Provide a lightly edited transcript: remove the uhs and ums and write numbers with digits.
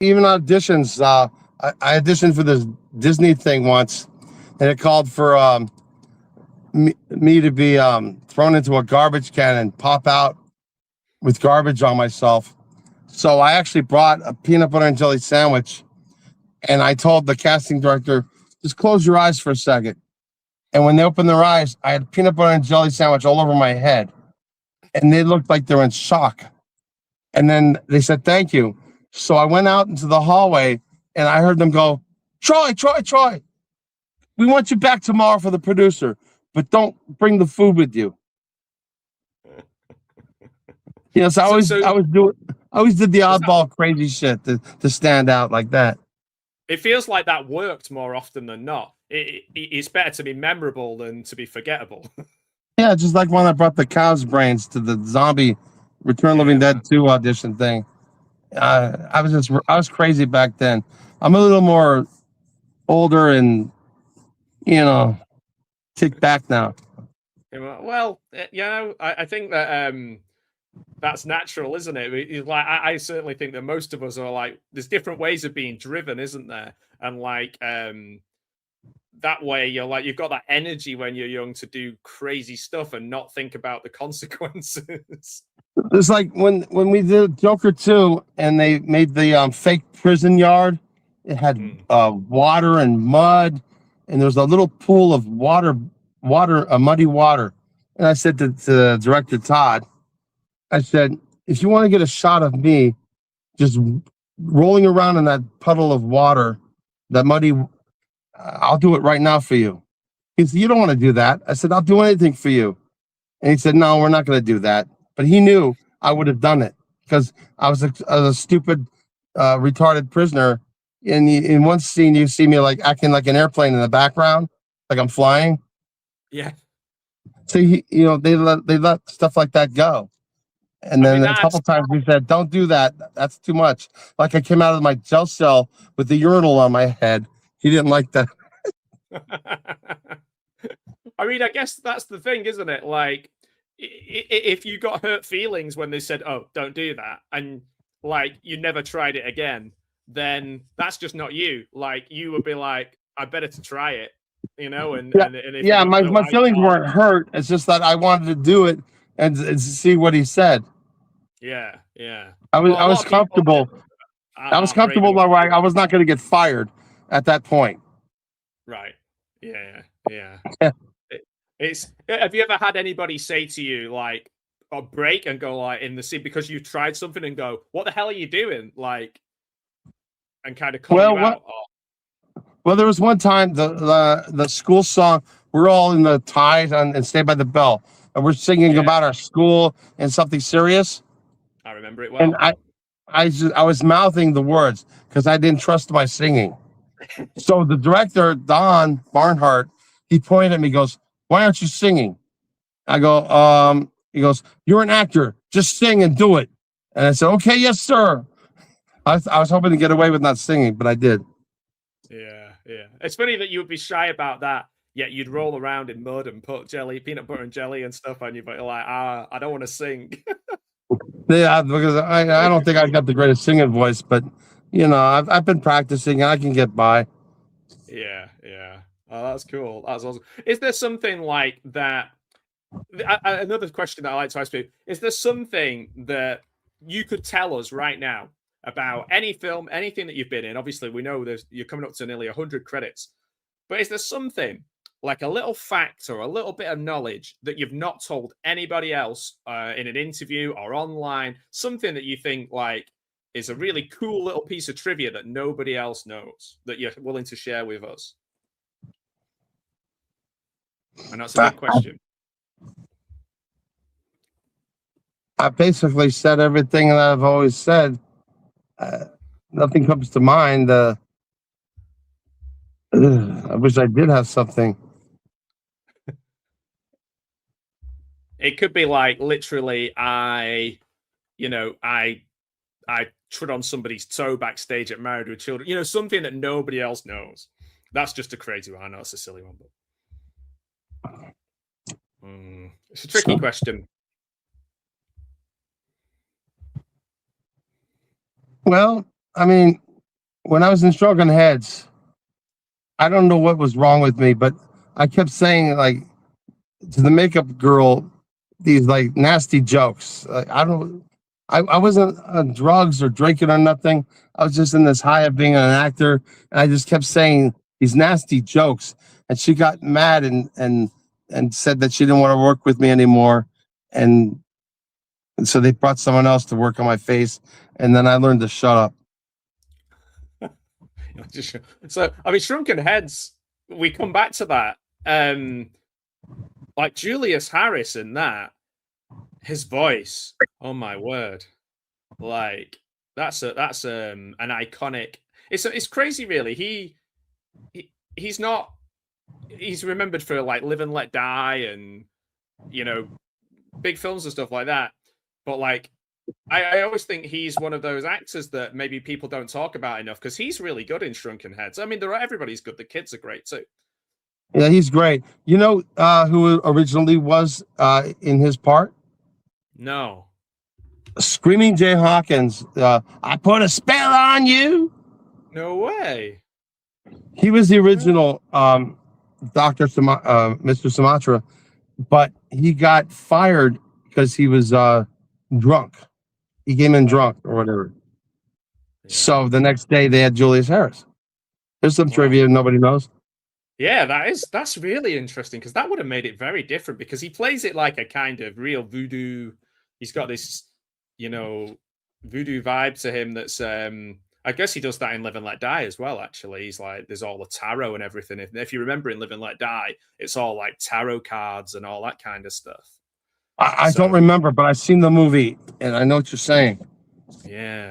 even auditions. I auditioned for this Disney thing once, and it called for me to be thrown into a garbage can and pop out with garbage on myself. So I actually brought a peanut butter and jelly sandwich, and I told the casting director, "Just close your eyes for a second." And when they opened their eyes, I had peanut butter and jelly sandwich all over my head, and they looked like they're in shock. And then they said, "Thank you." So I went out into the hallway, and I heard them go, "Troy, Troy, Troy, we want you back tomorrow for the producer, but don't bring the food with you." Yes, So I always did the does that, oddball crazy shit to stand out like that. it feels like that worked more often than not. It's better to be memorable than to be forgettable. Yeah, just like when I brought the cow's brains to the zombie Return of the Yeah, Living Dead man. 2 audition thing. I was crazy back then. I'm a little more older and you know kick back now. Yeah, well, I think that that's natural, isn't it? Like I certainly think that most of us are like, there's different ways of being driven, isn't there? And like that way, you're like, you've got that energy when you're young to do crazy stuff and not think about the consequences. It's like when we did Joker 2 and they made the fake prison yard. It had Mm. water and mud, and there was a little pool of muddy water. And I said to director Todd, I said, if you want to get a shot of me just rolling around in that puddle of water, that muddy, I'll do it right now for you. He said, you don't want to do that. I said, I'll do anything for you. And he said, no, we're not going to do that. But he knew I would have done it because I was a stupid, retarded prisoner. In one scene, you see me like acting like an airplane in the background, like I'm flying. Yeah. So they let stuff like that go. And I then mean, a couple times we said, "Don't do that. That's too much." Like I came out of my jail cell with the urinal on my head. He didn't like that. I mean, I guess that's the thing, isn't it? Like, if you got hurt feelings when they said, "Oh, don't do that," and like you never tried it again, then that's just not you. Like, you would be like, "I better to try it," you know. And Yeah, and if I yeah. don't know My how feelings far, weren't hurt. It's just that I wanted to do it and see what he said. yeah, yeah. I Well, a lot was of people comfortable. I was aren't brave comfortable enough that to do I it. was not going to get fired at that point. Right. Yeah, yeah. It, it's. Have you ever had anybody say to you like, or break and go like in the scene because you tried something and go, "What the hell are you doing?" Like, and kind of call Well, you what? out. Or, Well, there was one time the school song. We're all in the ties and Stay by the Bell, and we're singing yeah, about our school and something serious. I remember it And well. I was mouthing the words because I didn't trust my singing. So the director, Don Barnhart, he pointed at me, goes, "Why aren't you singing?" I go, he goes, "You're an actor. Just sing and do it." And I said, "Okay, yes, sir." I was hoping to get away with not singing, but I did. Yeah, yeah. It's funny that you would be shy about that. Yet you'd roll around in mud and put peanut butter and jelly and stuff on you, but you're like, I don't want to sing. Yeah, because I don't think I've got the greatest singing voice, but I've been practicing and I can get by. Yeah, yeah. Oh, that's cool. That's awesome. Is there something like that? Another question that I like to ask people: is there something that you could tell us right now about any film, anything that you've been in? Obviously, we know you're coming up to nearly 100 credits, but is there something like a little fact or a little bit of knowledge that you've not told anybody else in an interview or online? Something that you think like is a really cool little piece of trivia that nobody else knows that you're willing to share with us? And that's a I, big question. I basically said everything that I've always said. Uh, Nothing comes to mind. I wish I did have something. It could be like literally, I trod on somebody's toe backstage at Married with Children. Something that nobody else knows. That's just a crazy one. I know it's a silly one, but it's a tricky So, question. well, I mean, when I was in Stroking Heads, I don't know what was wrong with me, but I kept saying like to the makeup girl these like nasty jokes. I wasn't on drugs or drinking or nothing. I was just in this high of being an actor, and I just kept saying these nasty jokes. And she got mad and said that she didn't want to work with me anymore. And, and so they brought someone else to work on my face, and then I learned to shut up. So I mean, Shrunken Heads. We come back to that. Like Julius Harris in that, his voice. Oh my word! Like that's an iconic. It's crazy, really. He's not. He's remembered for like Live and Let Die and big films and stuff like that. But like, I always think he's one of those actors that maybe people don't talk about enough because he's really good in Shrunken Heads. I mean, everybody's good. The kids are great too. Yeah, he's great. You know who originally was in his part? No. Screaming Jay Hawkins. I put a spell on you. No way. He was the original Mr. Sumatra, but he got fired because he was drunk. He came in drunk or whatever. Yeah. So the next day they had Julius Harris. There's some trivia nobody knows. Yeah, that's really interesting because that would have made it very different because he plays it like a kind of real voodoo. He's got this, voodoo vibe to him that's I guess he does that in Live and Let Die as well, actually. He's like, there's all the tarot and everything. If you remember in Live and Let Die, it's all like tarot cards and all that kind of stuff. I don't remember, but I've seen the movie and I know what you're saying. Yeah.